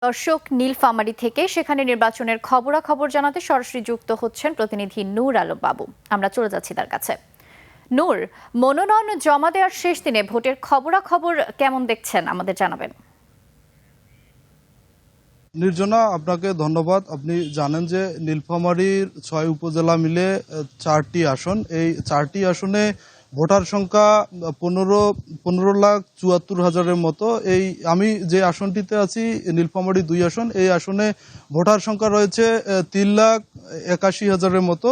দর্শক, নীলফামারী থেকে সেখানে নির্বাচনের খবরাখবর জানাতে সরাসরি যুক্ত হচ্ছেন প্রতিনিধি নূর আলম বাবু। আমরা চলে যাচ্ছি তার কাছে। নূর, মনোনয়ন জমা দেওয়ার শেষ দিনে ভোটের খবরাখবর কেমন দেখছেন আমাদের জানাবেন। নির্জনা, আপনাকে ধন্যবাদ। আপনি জানেন যে নীলফামারীর 6 উপজেলা মিলে 4টি আসন, এই 4টি আসনে ভোটার সংখ্যা 15,74,000-এর মতো। এই আমি যে আসনটিতে আছি, নীলফামারী 2 আসন, এই আসনে ভোটার সংখ্যা রয়েছে 3,81,000-এর মতো।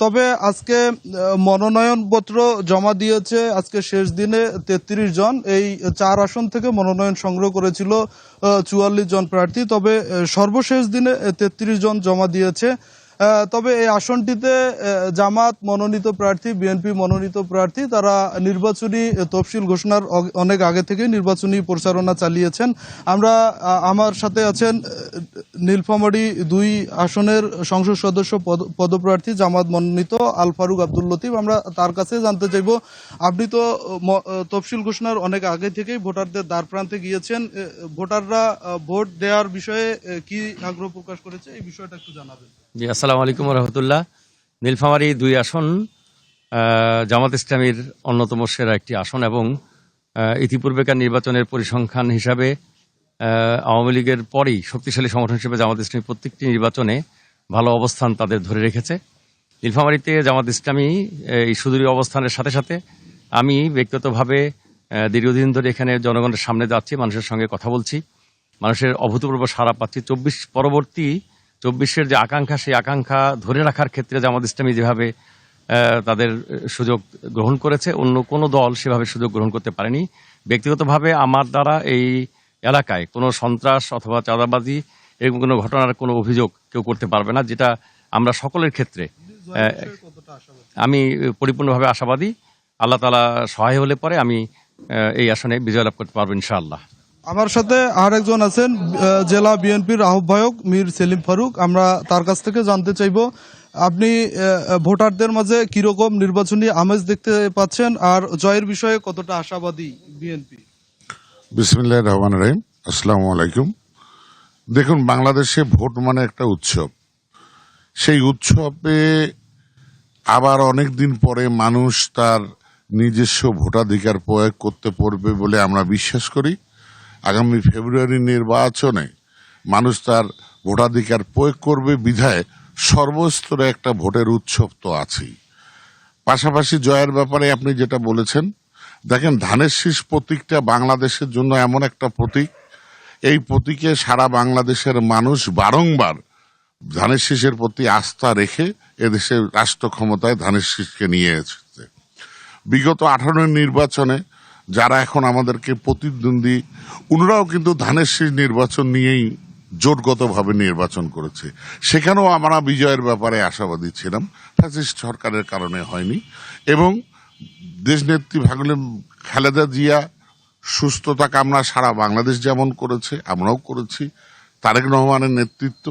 তবে আজকে মনোনয়নপত্র জমা দিয়েছে আজকে শেষ দিনে 33 জন। এই 4 আসন থেকে মনোনয়ন সংগ্রহ করেছিল 44 জন প্রার্থী, তবে সর্বশেষ দিনে 33 জন জমা দিয়েছে। তবে এই আসনটিতে জামাত মনোনীত প্রার্থী, বিএনপি মনোনীত প্রার্থী, তারা নির্বাচনী তফসিল ঘোষণার অনেক আগে থেকে নির্বাচনী প্রচারণা চালিয়েছেন। আমার সাথে আছেন নীলফামারী 2 আসনের সংসদ সদস্য পদপ্রার্থী জামাত মনোনীত আল ফারুক আব্দুল লতিফ। আমরা তার কাছে জানতে চাইব, আপনি তো তফসিল ঘোষণার অনেক আগে থেকেই ভোটারদের দ্বার প্রান্তে গিয়েছেন, ভোটাররা ভোট দেওয়ার বিষয়ে কি আগ্রহ প্রকাশ করেছে, এই বিষয়টা একটু জানাবেন। জি, আসসালামু আলাইকুম রহমতুল্লাহ। নীলফামারী 2 আসন জামাত ইসলামীর অন্যতম সেরা একটি আসন এবং ইতিপূর্বেকার নির্বাচনের পরিসংখ্যান হিসাবে আওয়ামী লীগের পরেই শক্তিশালী সংগঠন হিসেবে জামাত ইসলামী প্রত্যেকটি নির্বাচনে ভালো অবস্থান তাদের ধরে রেখেছে। নীলফামারীতে জামাত ইসলামী এই সুদূরী অবস্থানের সাথে সাথে আমি ব্যক্তিগতভাবে দীর্ঘদিন ধরে এখানে জনগণের সামনে যাচ্ছি, মানুষের সঙ্গে কথা বলছি, মানুষের অভূতপূর্ব সাড়া পাচ্ছি। 24-এর যে আকাঙ্ক্ষা, সেই আকাঙ্ক্ষা ধরে রাখার ক্ষেত্রে জামাত ইসলামী যেভাবে তাদের সুযোগ গ্রহণ করেছে, অন্য কোনো দল সেভাবে সুযোগ গ্রহণ করতে পারেনি। ব্যক্তিগতভাবে আমার দ্বারা এই এলাকায় কোনো সন্ত্রাস অথবা চাঁদাবাজি এরকম কোনো ঘটনার কোনো অভিযোগ কেউ করতে পারবে না, যেটা আমরা সকলের ক্ষেত্রে আমি পরিপূর্ণভাবে আশাবাদী। আল্লাহ তাআলা সহায় হলে পরে আমি এই আসনে বিজয় লাভ করতে পারবো ইনশাআল্লাহ। আমার সাথে আর একজন আছেন জেলা বিএনপির আহ্বায়ক মীর সেলিম ফারুক। আমরা তার কাছ থেকে জানতে চাইব, আপনি ভোটারদের মাঝে কিরকম নির্বাচনী আমেজ দেখতে পাচ্ছেন, আর জয়ের বিষয়ে কতটা আশাবাদী বিএনপি? বিসমিল্লাহির রহমানির রহিম। আসসালামু আলাইকুম। দেখুন, বাংলাদেশে ভোট মানে একটা উৎসব। সেই উৎসবে আবার অনেক দিন পরে মানুষ তার নিজস্ব ভোটাধিকার প্রয়োগ করতে পারবে বলে আমরা বিশ্বাস করি। আগামী ফেব্রুয়ারি নির্বাচনে মানুষ তার ভোটাধিকার প্রয়োগ করবে বিধায় সর্বস্তরে একটা ভোটের উৎসব তো আছেই। পাশাপাশি জয়ের ব্যাপারে আপনি যেটা বলেছেন, দেখেন, ধানের শীষ প্রতীকটা বাংলাদেশের জন্য এমন একটা প্রতীক, এই প্রতীকে সারা বাংলাদেশের মানুষ বারংবার ধানের শীষের প্রতি আস্থা রেখে এদেশের রাষ্ট্র ক্ষমতায় ধানের শীষকে নিয়ে এসেছে। বিগত 18 নির্বাচনে যারা এখন আমাদেরকে প্রতিদ্বন্দ্বী, ওনারাও কিন্তু ধানের শীষ নির্বাচন নিয়েই জোটগতভাবে নির্বাচন করেছে। সেখানেও আমরা বিজয়ের ব্যাপারে আশাবাদী ছিলাম, ফ্যাসিস্ট সরকারের কারণে হয়নি। এবং দেশনেত্রী খালেদা জিয়া সুস্থতা কামনা সারা বাংলাদেশ যেমন করেছে, আমরাও করেছি। তারেক রহমানের নেতৃত্ব,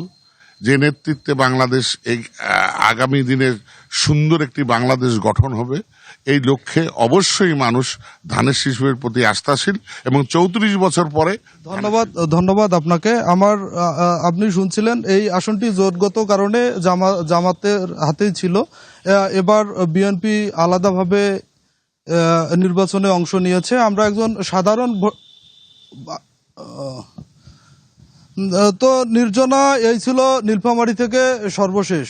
যে নেতৃত্বে বাংলাদেশ এই আগামী দিনের সুন্দর একটি বাংলাদেশ গঠন হবে, এই লক্ষ্যে অবশ্যই মানুষ ধানের শিশুর প্রতি আস্থাশীল এবং 34 বছর পরে। ধন্যবাদ আপনাকে। আপনি শুনছিলেন, এই আসনটি জোটগত কারণে জামাতের হাতেই ছিল। এবার বিএনপি আলাদাভাবে নির্বাচনে অংশ নিয়েছে। আমরা একজন সাধারণ তো নির্জনা, এই ছিল নীলফামারী থেকে সর্বশেষ।